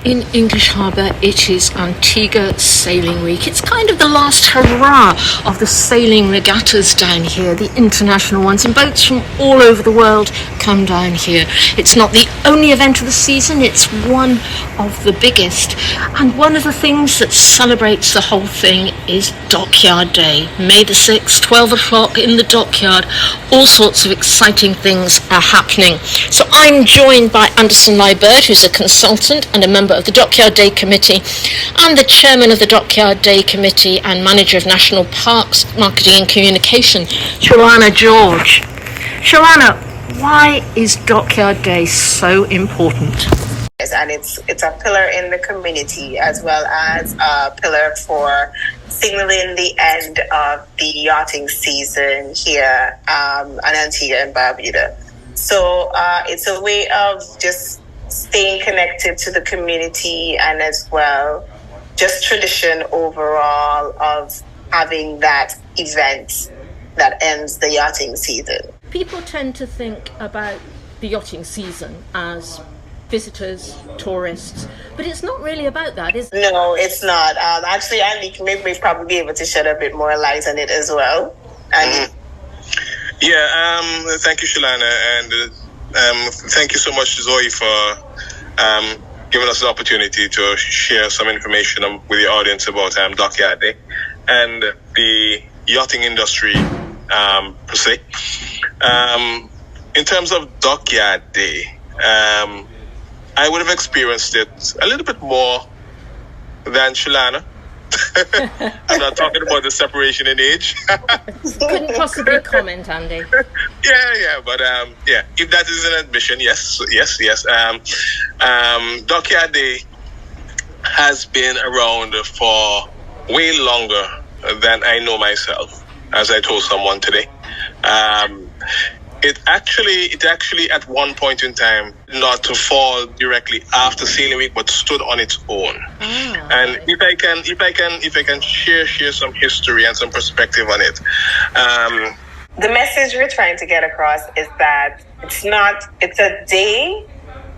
In English Harbour, it is Antigua Sailing Week. It's kind of the last hurrah of the sailing regattas down here, the international ones, and boats from all over the world come down here. It's not the only event of the season, it's one of the biggest. And one of the things that celebrates the whole thing is Dockyard Day. May the 6th, 12 o'clock in the Dockyard. All sorts of exciting things are happening. So I'm joined by Anderson Liebert, who's a consultant and a member of the Dockyard Day Committee, and the chairman of the Dockyard Day Committee and manager of National Parks Marketing and Communication, Shalana George. Shalana, why is Dockyard Day so important? And it's a pillar in the community as well as a pillar for signaling the end of the yachting season here on Antigua and Barbuda. So it's a way of just staying connected to the community, and as well just tradition overall of having that event that ends the yachting season. People tend to think about the yachting season as visitors, tourists, but it's not really about that, is it? No, it's not. Actually, Andy may probably be able to shed a bit more light on it as well. Andy? Thank you, Shalana, and thank you so much, Zoe, for giving us the opportunity to share some information with the audience about Dockyard Day and the yachting industry per se. In terms of Dockyard Day, I would have experienced it a little bit more than Shalana. I'm not talking about the separation in age. Couldn't possibly comment, Andy. But if that is an admission, yes. Dockyard Day has been around for way longer than I know myself, as I told someone today. It actually at one point in time not to fall directly after Sailing Week, but stood on its own. And if I can share some history and some perspective on it. The message we're trying to get across is that it's a day,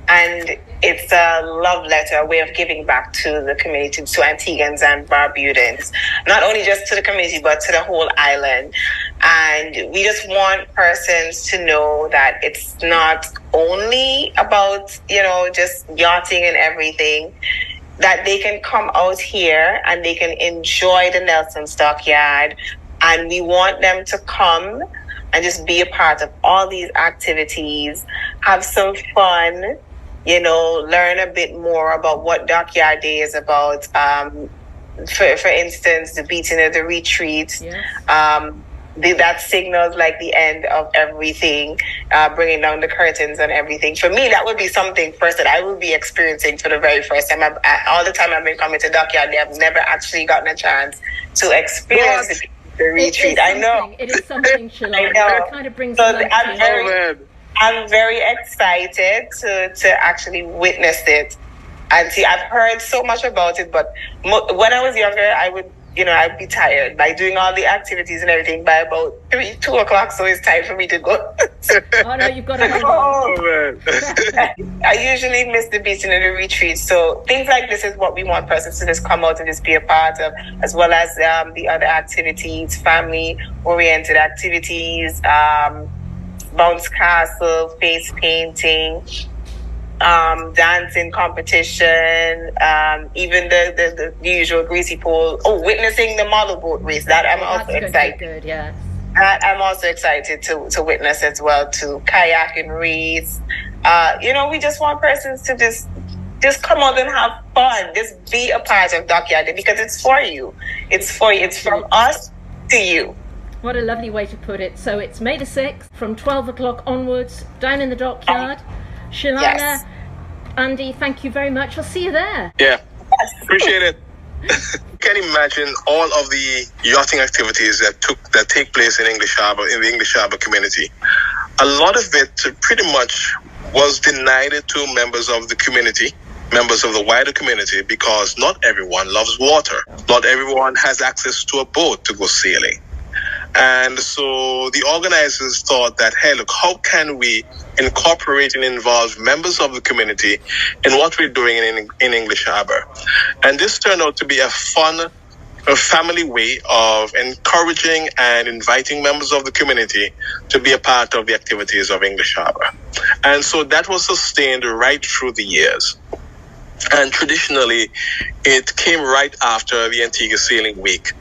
and it's a love letter, a way of giving back to the community, to Antiguans and Barbudans, not only just to the community, but to the whole island. And we just want persons to know that it's not only about, just yachting and everything, that they can come out here and they can enjoy the Nelson's Dockyard. And we want them to come and just be a part of all these activities, have some fun, learn a bit more about what Dockyard Day is about. For instance, the beating of the retreat. Yes. That signals like the end of everything, bringing down the curtains and everything. For me, that would be something first that I would be experiencing for the very first time. All the time I've been coming to Dockyard Day, I've never actually gotten a chance to experience the retreat. I know. It is something, Shalana. It kind of brings I'm very excited to actually witness it and see. I've heard so much about it, but when I was younger, I would, I'd be tired by doing all the activities and everything by about 2 o'clock. So it's time for me to go. Oh no, you've got to go. I usually miss the beating of the retreat. So things like this is what we want persons to just come out and just be a part of, as well as the other activities, family-oriented activities, bounce castle, face painting, dancing competition, even the usual greasy pole. Witnessing the model boat race. That I'm also excited. Good, yeah. I'm also excited to witness as well, to kayak and race. We just want persons to just come out and have fun. Just be a part of Dockyard Day, because it's for you. It's for you. It's from us to you. What a lovely way to put it. So it's May the 6th from 12 o'clock onwards, down in the Dockyard. Shalana, yes. Andy, thank you very much. I'll see you there. Yeah, appreciate it. You can imagine all of the yachting activities that take place in the English Harbour community. A lot of it pretty much was denied to members of the community, members of the wider community, because not everyone loves water. Not everyone has access to a boat to go sailing. And so the organizers thought that, hey, look, how can we incorporate and involve members of the community in what we're doing in English Harbor? And this turned out to be a fun, a family way of encouraging and inviting members of the community to be a part of the activities of English Harbor. And so that was sustained right through the years. And traditionally, it came right after the Antigua Sailing Week.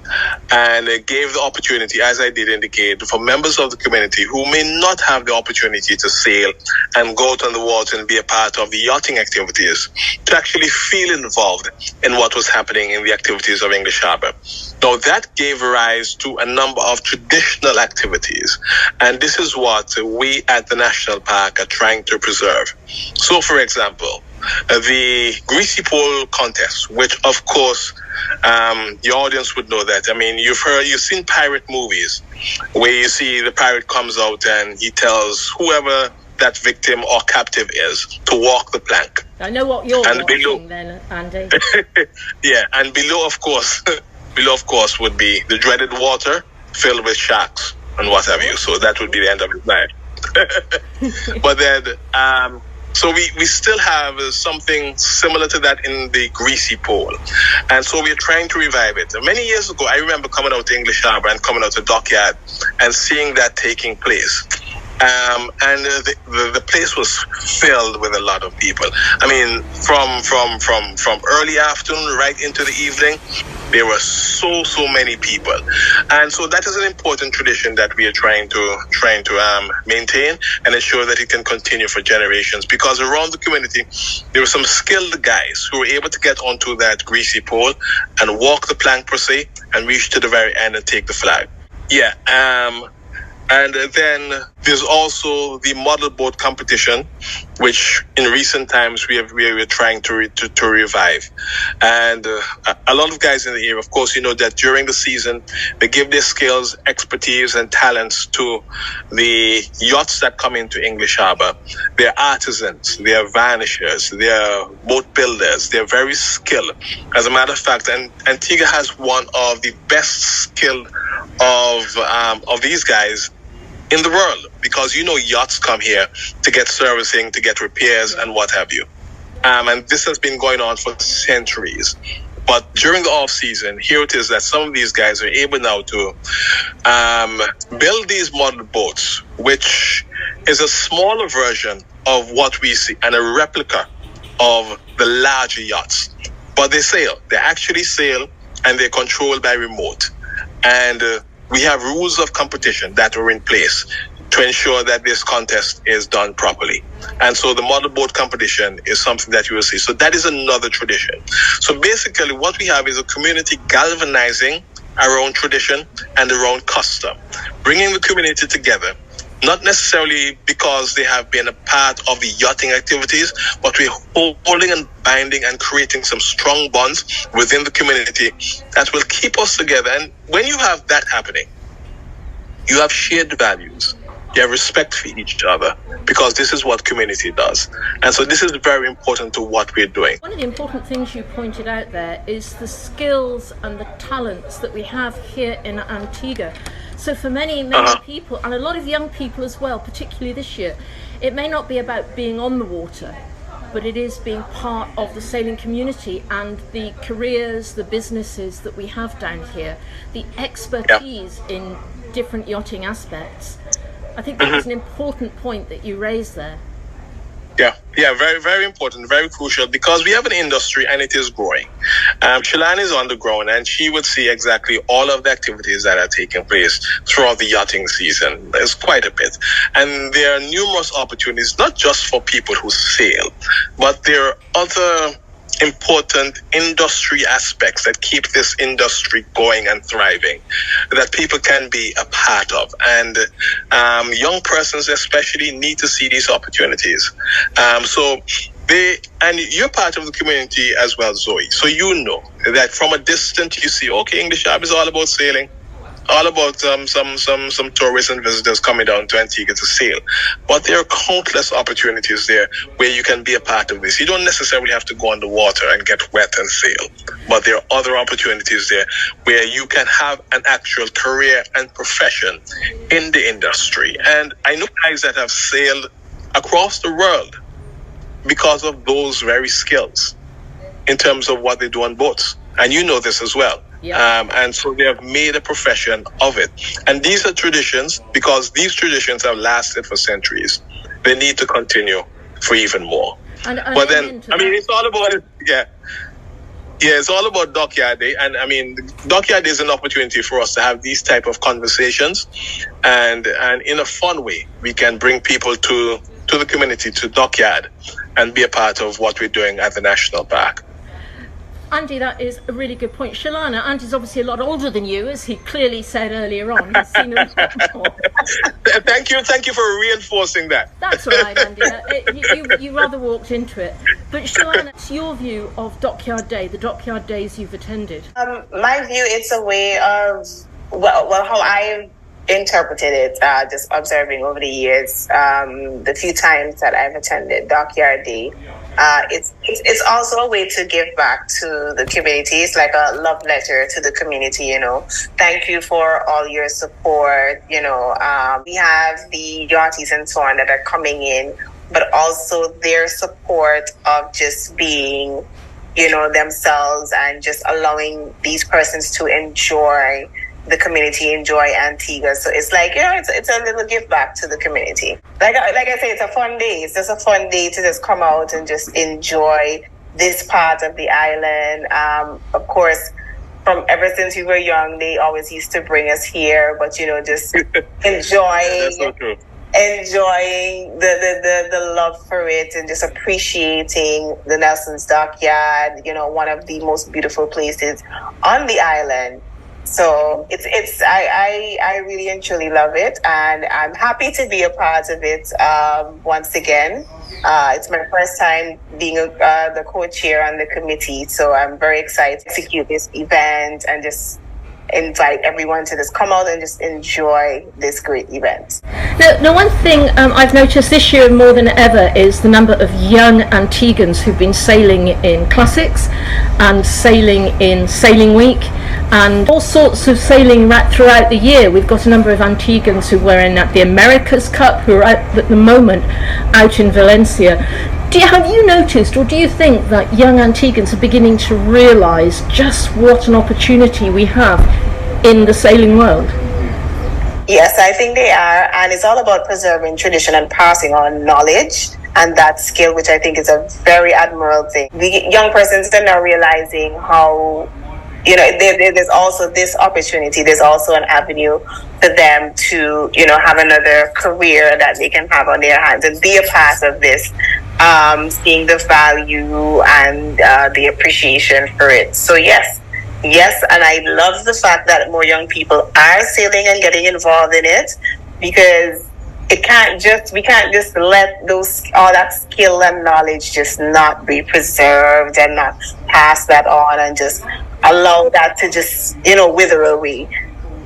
And it gave the opportunity, as I did indicate, for members of the community who may not have the opportunity to sail and go out on the water and be a part of the yachting activities to actually feel involved in what was happening in the activities of English Harbor. Now, that gave rise to a number of traditional activities. And this is what we at the National Park are trying to preserve. So, for example, the Greasy Pole contest, which of course your audience would know that. I mean, you've seen pirate movies where you see the pirate comes out and he tells whoever that victim or captive is to walk the plank. I know what you're and watching below, then, Andy. yeah, and below, of course, would be the dreaded water filled with sharks and what have you. So that would be the end of his life. But then, so we still have something similar to that in the Greasy Pole. And so we're trying to revive it. Many years ago, I remember coming out to English Harbor and coming out to Dockyard and seeing that taking place. And the place was filled with a lot of people. I mean, from early afternoon right into the evening, there were so many people. And so that is an important tradition that we are trying to maintain and ensure that it can continue for generations. Because around the community, there were some skilled guys who were able to get onto that Greasy Pole and walk the plank per se and reach to the very end and take the flag. Yeah. And then there's also the model boat competition, which in recent times we are trying to revive. And a lot of guys in the area, of course, you know that during the season, they give their skills, expertise, and talents to the yachts that come into English Harbor. They're artisans, they're vanishers, they're boat builders, they're very skilled. As a matter of fact, Antigua has one of the best skilled of these guys in the world, because you know yachts come here to get servicing, to get repairs, and what have you. And this has been going on for centuries. But during the off season, here it is that some of these guys are able now to build these model boats, which is a smaller version of what we see and a replica of the larger yachts. But they sail. They actually sail, and they're controlled by remote. And we have rules of competition that are in place to ensure that this contest is done properly. And so the model boat competition is something that you will see. So that is another tradition. So basically what we have is a community galvanizing our own tradition and our own custom, bringing the community together, not necessarily because they have been a part of the yachting activities, but we're holding and binding and creating some strong bonds within the community that will keep us together. And when you have that happening, you have shared values, you have respect for each other, because this is what community does. And so this is very important to what we're doing. One of the important things you pointed out there is the skills and the talents that we have here in Antigua. So for many people, and a lot of young people as well, particularly this year, it may not be about being on the water, but it is being part of the sailing community and the careers, the businesses that we have down here, the expertise in different yachting aspects. I think that was an important point that you raised there. Yeah, very, very important, very crucial, because we have an industry and it is growing. Shalane is on the ground and she would see exactly all of the activities that are taking place throughout the yachting season. There's quite a bit. And there are numerous opportunities, not just for people who sail, but there are other important industry aspects that keep this industry going and thriving, that people can be a part of. And young persons especially need to see these opportunities. And you're part of the community as well, Zoe. So you know that from a distance you see, okay, English Harbor is all about sailing. all about some tourists and visitors coming down to Antigua to sail. But there are countless opportunities there where you can be a part of this. You don't necessarily have to go on the water and get wet and sail. But there are other opportunities there where you can have an actual career and profession in the industry. And I know guys that have sailed across the world because of those very skills in terms of what they do on boats. And you know this as well. Yeah. And so they have made a profession of it. And these are traditions, because these traditions have lasted for centuries. They need to continue for even more. But then, I mean, it's all about it. Yeah. Yeah, it's all about Dockyard Day. And I mean, Dockyard Day is an opportunity for us to have these type of conversations. And in a fun way, we can bring people to the community, to Dockyard, and be a part of what we're doing at the National Park. Andy, that is a really good point. Shalana, Andy's obviously a lot older than you, as he clearly said earlier on. He's seen a lot more. Thank you for reinforcing that. That's all right, Andy. You rather walked into it. But Shalana, it's your view of Dockyard Day, the Dockyard Days you've attended? My view, it's a way of, well, how I've interpreted it, just observing over the years, the few times that I've attended Dockyard Day. It's also a way to give back to the community. It's like a love letter to the community, you know. Thank you for all your support. You know, we have the yachties and so on that are coming in, but also their support of just being, you know, themselves and just allowing these persons to enjoy the community, enjoy Antigua. So it's like, you know, it's a little give back to the community. Like I say, it's a fun day. It's just a fun day to just come out and just enjoy this part of the island. Of course, from ever since we were young, they always used to bring us here, but, you know, just enjoying the love for it and just appreciating the Nelson's Dockyard, you know, one of the most beautiful places on the island. So I really and truly love it, and I'm happy to be a part of it. Once again, it's my first time being the co-chair on the committee, so I'm very excited to execute this event and just invite everyone to just come out and just enjoy this great event. Now, one thing I've noticed this year more than ever is the number of young Antiguans who've been sailing in classics and sailing in Sailing Week and all sorts of sailing right throughout the year. We've got a number of Antiguans who were in at the America's Cup, who are at the moment out in Valencia. Have you noticed, or do you think that young Antiguans are beginning to realise just what an opportunity we have in the sailing world? Yes, I think they are, and it's all about preserving tradition and passing on knowledge and that skill, which I think is a very admirable thing. The young persons are now realizing how, you know, there's also this opportunity, there's also an avenue for them to, you know, have another career that they can have on their hands and be a part of this, seeing the value and the appreciation for it. So yes, and I love the fact that more young people are sailing and getting involved in it, because we can't just let all that skill and knowledge just not be preserved and not pass that on and just allow that to just, you know, wither away.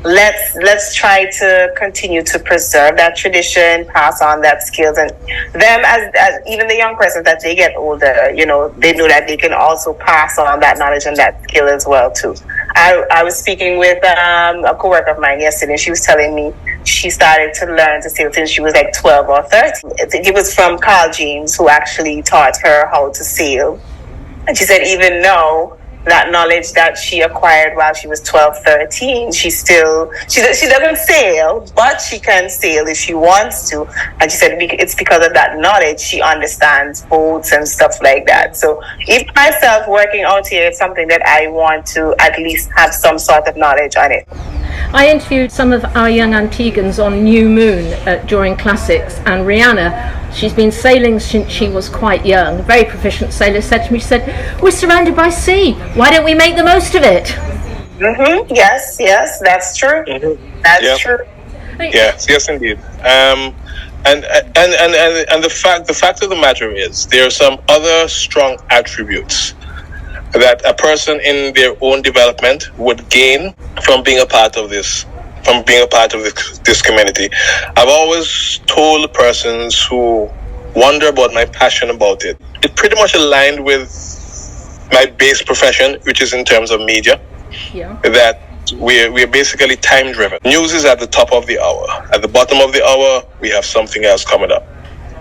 Let's try to continue to preserve that tradition, pass on that skills, and them as even the young persons, that they get older, you know, they know that they can also pass on that knowledge and that skill as well too. I was speaking with a coworker of mine yesterday, and she was telling me she started to learn to sail since she was like 12 or 13. It was from Carl James, who actually taught her how to sail. And she said even now, that knowledge that she acquired while she was 12, 13, she doesn't sail, but she can sail if she wants to. And she said it's because of that knowledge she understands boats and stuff like that. So if myself working out here is something that I want to at least have some sort of knowledge on it. I interviewed some of our young Antigans on New Moon during Classics, and Rihanna, she's been sailing since she was quite young, a very proficient sailor, said to me, she said, "We're surrounded by sea, why don't we make the most of it?" Mm-hmm. Yes, that's true. Mm-hmm. That's true. Yes, indeed. And the fact of the matter is, there are some other strong attributes that a person in their own development would gain from being a part of this from being a part of this community. I've always told persons who wonder about my passion about it. It pretty much aligned with my base profession, which is in terms of media. Yeah. That we're basically time driven. News is at the top of the hour. At the bottom of the hour, we have something else coming up.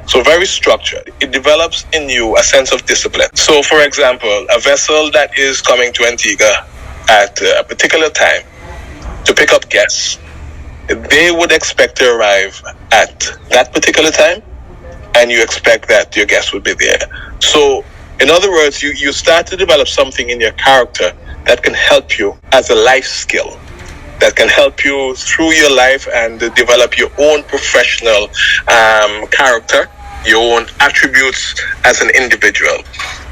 So very structured. It develops in you a sense of discipline. So for example, a vessel that is coming to Antigua at a particular time to pick up guests, they would expect to arrive at that particular time, and you expect that your guests would be there. So in other words, you start to develop something in your character that can help you as a life skill, that can help you through your life and develop your own professional character, your own attributes as an individual.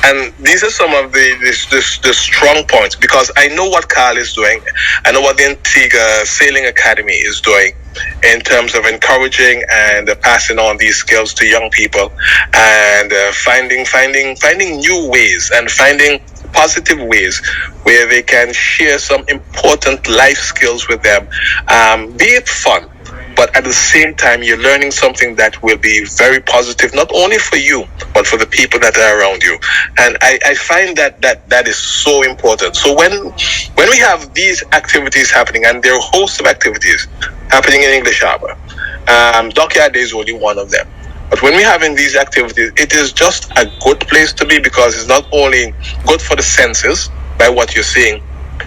And these are some of the strong points, because I know what Carl is doing. I know what the Antigua Sailing Academy is doing in terms of encouraging and passing on these skills to young people, and finding new ways and finding positive ways where they can share some important life skills with them, be it fun, but at the same time you're learning something that will be very positive, not only for you but for the people that are around you. And I find that is so important. So when we have these activities happening, and there are hosts of activities happening in English Harbor, Dockyard is only one of them. But when we're having these activities, it is just a good place to be, because it's not only good for the senses by what you're seeing,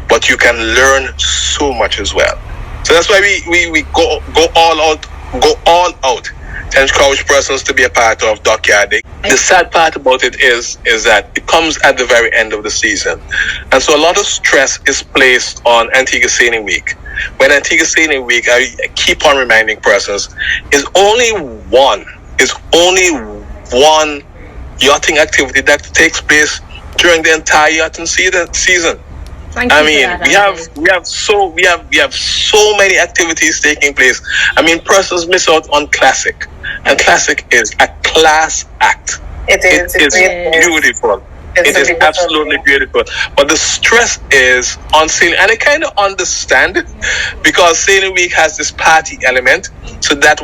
but you can learn so much as well. So that's why we go all out to encourage persons to be a part of Dockyard. The sad part about it is that it comes at the very end of the season. And so a lot of stress is placed on Antigua Sailing Week. When Antigua Sailing Week, I keep on reminding persons, is only one yachting activity that takes place during the entire yachting season. I mean, we have so many activities taking place. I mean, persons miss out on Classic, and Classic is a class act. It is beautiful. It is absolutely beautiful. But the stress is on sailing, and I kind of understand it, because Sailing Week has this party element, so that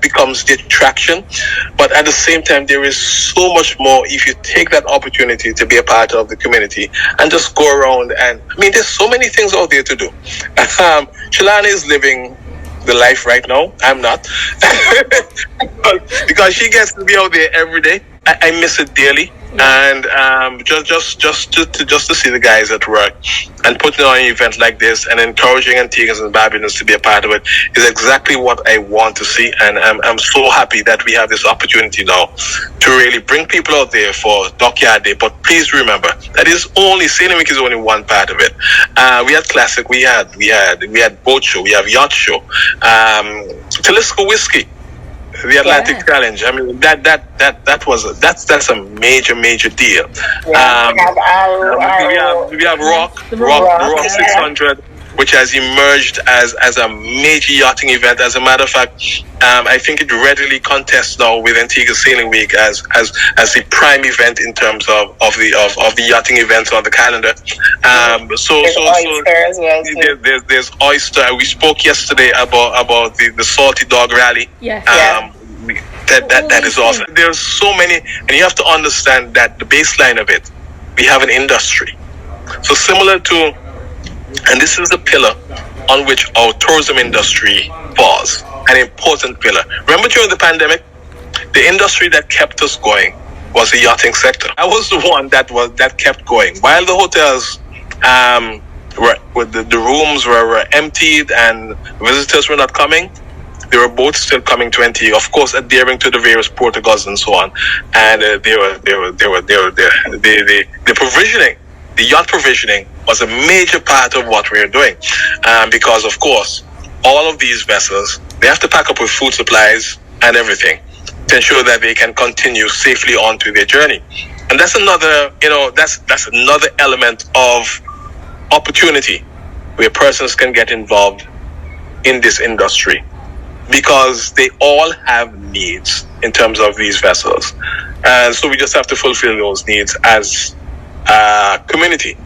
becomes the attraction. But at the same time, there is so much more if you take that opportunity to be a part of the community and just go around. And I mean, there's so many things out there to do. Shalana is living the life right now. I'm not, because she gets to be out there every day. I miss it dearly. And just to see the guys at work and putting on an event like this and encouraging Antiguans and Barbadians to be a part of it is exactly what I want to see. And I'm so happy that we have this opportunity now to really bring people out there for Dockyard Day. But please remember that Sailing Week is only one part of it. We had Classic, we had boat show, we have yacht show, Talisker Whiskey, the Atlantic Challenge. I mean, that's a major deal. Yeah. We have the Rock 600, which has emerged as a major yachting event. As a matter of fact, I think it readily contests now with Antigua Sailing Week as the prime event in terms of the yachting events on the calendar. There's Oyster. We spoke yesterday about the Salty Dog Rally. Yes. That is awesome. There's so many, and you have to understand that the baseline of it, we have an industry. So similar to, and this is the pillar on which our tourism industry falls, an important pillar. Remember during the pandemic, the industry that kept us going was the yachting sector. I was the one that kept going. While the hotels the rooms were emptied and visitors were not coming, there were boats still coming to Antigua, of course, adhering to the various protocols and so on. And the provisioning, the yacht provisioning, was a major part of what we were doing, because of course, all of these vessels, they have to pack up with food supplies and everything to ensure that they can continue safely on to their journey. And that's another, that's another element of opportunity where persons can get involved in this industry, because they all have needs in terms of these vessels. And so we just have to fulfill those needs as a community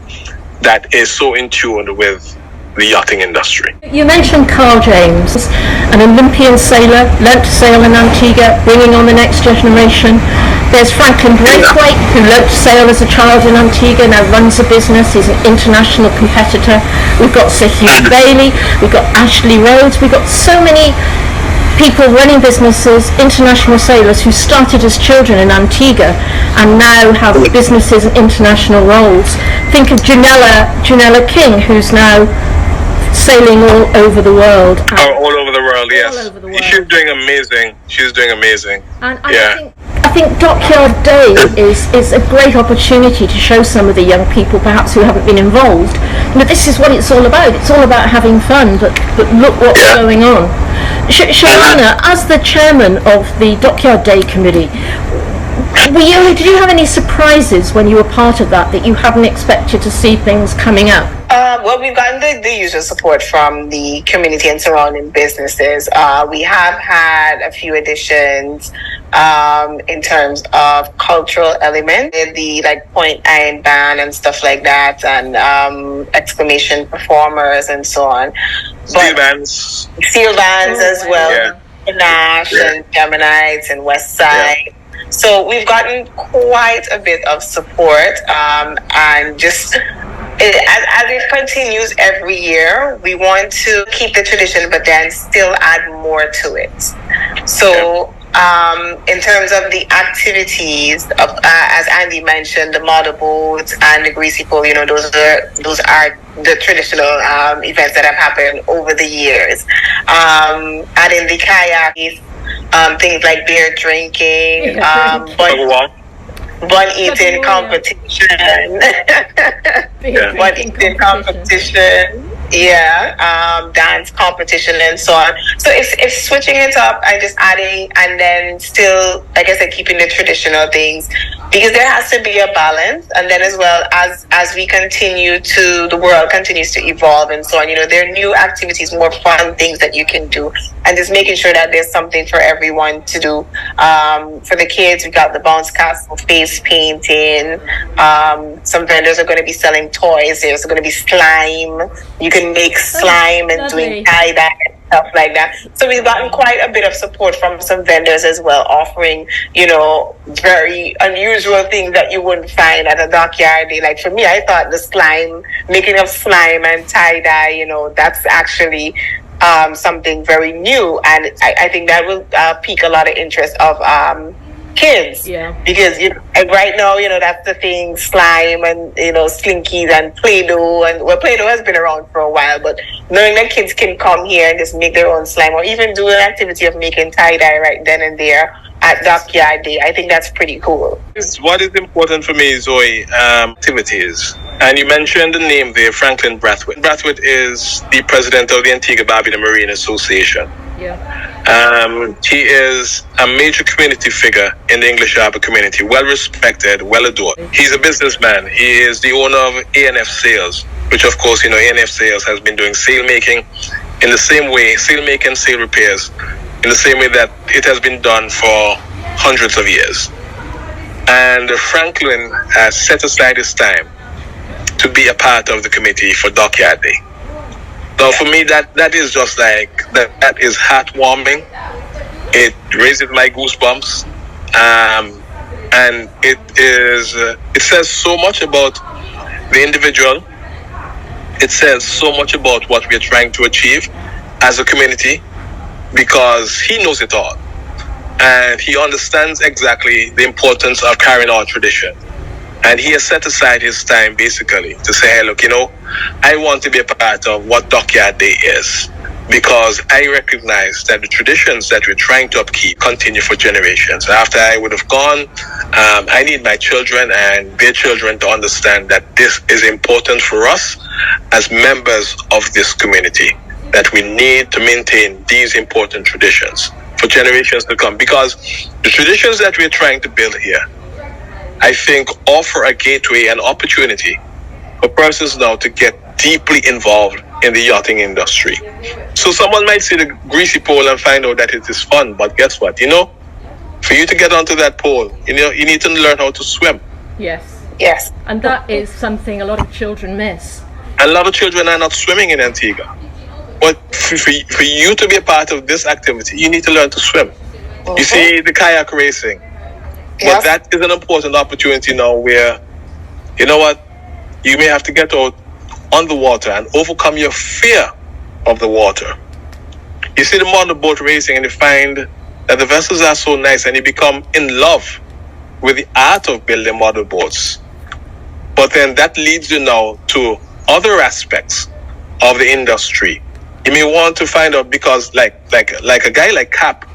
that is so in tune with the yachting industry. You mentioned Carl James, an Olympian sailor, learnt to sail in Antigua, bringing on the next generation. There's Franklin Braithwaite, who learnt to sail as a child in Antigua, now runs a business. He's an international competitor. We've got Sir Hugh Bailey, we've got Ashley Rhodes, we've got so many people running businesses, international sailors who started as children in Antigua and now have businesses and international roles. Think of Janella King, who's now sailing all over the world. All over the world, yes. All over the world. She's doing amazing. And I think Dockyard Day is a great opportunity to show some of the young people perhaps who haven't been involved. This is what it's all about. It's all about having fun, but look what's going on. Shalana, as the chairman of the Dockyard Day committee, did you have any surprises when you were part of that you hadn't expected to see things coming up? Well, we've gotten the usual support from the community and surrounding businesses. We have had a few additions in terms of cultural elements, the point iron band and stuff like that, and exclamation performers and so on. Steel bands As well. Nash and Geminites and West Side. So we've gotten quite a bit of support, and just as it continues every year, we want to keep the tradition, but then still add more to it. So in terms of the activities, as Andy mentioned, the model boats and the greasy pole, those are the traditional events that have happened over the years. Adding the kayak, things like beer drinking, bun eating competition, dance competition and so on. So it's switching it up and just adding, and then still, like I said, keeping the traditional things, because there has to be a balance. And then as well as we continue the world continues to evolve and so on, there are new activities, more fun things that you can do, and just making sure that there's something for everyone to do. For the kids, we got the bounce castle, face painting. Some vendors are going to be selling toys. There's going to be slime. You can make slime and doing tie-dye and stuff like that. So we've gotten quite a bit of support from some vendors as well, offering, very unusual things that you wouldn't find at a dockyard day. Like for me, I thought the slime, making of slime and tie-dye, that's actually something very new. And I think that will pique a lot of interest of kids, because right now that's the thing, slime and slinkies and Play-Doh, and Play-Doh has been around for a while, but knowing that kids can come here and just make their own slime, or even do an activity of making tie-dye right then and there at Dockyard Day, I think that's pretty cool. What is important for me, Zoe, activities. And you mentioned the name there, Franklin Braithwaite. Braithwaite is the president of the Antigua Barbuda Marine Association. He is a major community figure in the English Harbour community, well respected, well adored. He's a businessman. He is the owner of A&F Sales, which of course, A&F Sales has been doing sail making in the same way, sail making, sail repairs, in the same way that it has been done for hundreds of years. And Franklin has set aside his time to be a part of the committee for Dockyard Day. So for me, that is just like, that is heartwarming. It raises my goosebumps. And it says so much about the individual. It says so much about what we're trying to achieve as a community, because he knows it all. And he understands exactly the importance of carrying our tradition. And he has set aside his time basically to say, hey, look, I want to be a part of what Dockyard Day is, because I recognize that the traditions that we're trying to upkeep continue for generations. After I would have gone, I need my children and their children to understand that this is important for us as members of this community, that we need to maintain these important traditions for generations to come, because the traditions that we're trying to build here, I think, offer a gateway and opportunity for persons now to get deeply involved in the yachting industry. So someone might see the greasy pole and find out that it is fun, but guess what? For you to get onto that pole, you need to learn how to swim. Yes. Yes. And that is something a lot of children miss. A lot of children are not swimming in Antigua. But for you to be a part of this activity, you need to learn to swim. You see the kayak racing. But that is an important opportunity now where, you know what, you may have to get out on the water and overcome your fear of the water. You see the motorboat racing and you find that the vessels are so nice and you become in love with the art of building motorboats. But then that leads you now to other aspects of the industry. You may want to find out, because like a guy like Cap,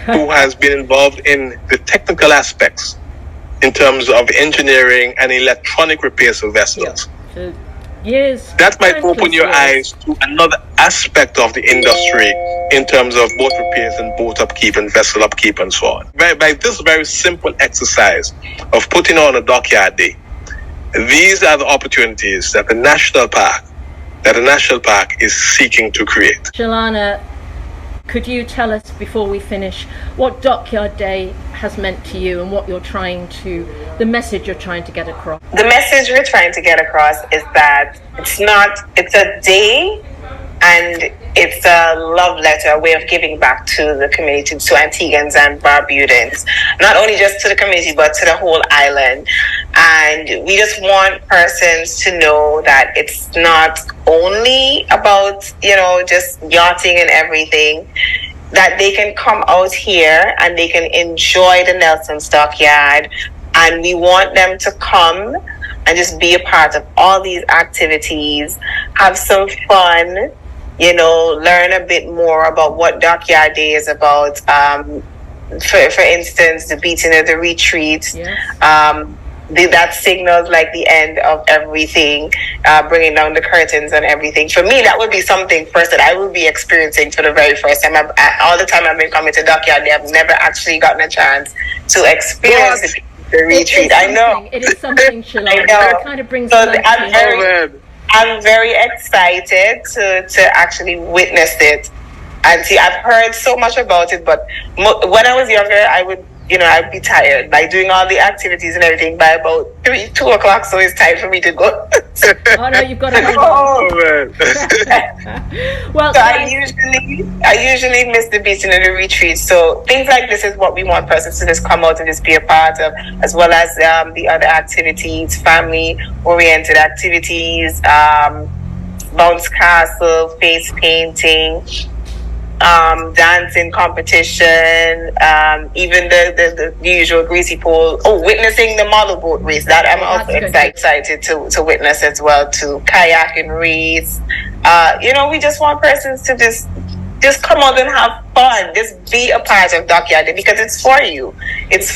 who has been involved in the technical aspects in terms of engineering and electronic repairs of vessels. Yeah. Years. That might open your eyes to another aspect of the industry in terms of boat repairs and boat upkeep and vessel upkeep and so on. By this very simple exercise of putting on a Dockyard Day, these are the opportunities that the national park is seeking to create. Shalana, could you tell us before we finish what Dockyard Day has meant to you and what the message you're trying to get across? The message we're trying to get across is that it's a day and it's a love letter, a way of giving back to the community, to Antiguans and Barbudans, not only just to the community, but to the whole island. And we just want persons to know that it's not only about, just yachting and everything, that they can come out here and they can enjoy the Nelson's Dockyard. And we want them to come and just be a part of all these activities, have some fun, learn a bit more about what Dockyard Day is about. For instance, the beating of the retreat. Yes. That signals like the end of everything, bringing down the curtains and everything. For me, that would be something first that I will be experiencing for the very first time. All the time I've been coming to Dockyard Day, I've never actually gotten a chance to experience the retreat. I know. It is something, Shalana. I know. It kind of brings I'm very excited to actually witness it. And see, I've heard so much about it, but when I was younger, I'd be tired, like doing all the activities and everything by about 2 o'clock. So it's time for me to go. Oh no, you've got to hang on. Well, so I usually miss the beating of the retreat. So things like this is what we want persons to just come out and just be a part of, as well as the other activities, family-oriented activities, bounce castle, face painting, dancing competition, even the usual greasy pole. Witnessing the model boat race, that I'm also excited to witness as well, to kayaking race. We just want persons to just come out and have fun, just be a part of Dockyard Day, because it's for you. It's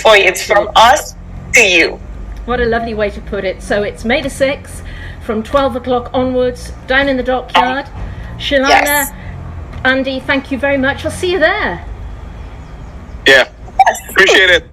from us to you. What a lovely way to put it. So it's May the 6th from 12 o'clock onwards down in the Dockyard. Shalana, yes. Andy, thank you very much. I'll see you there. Yeah, appreciate it.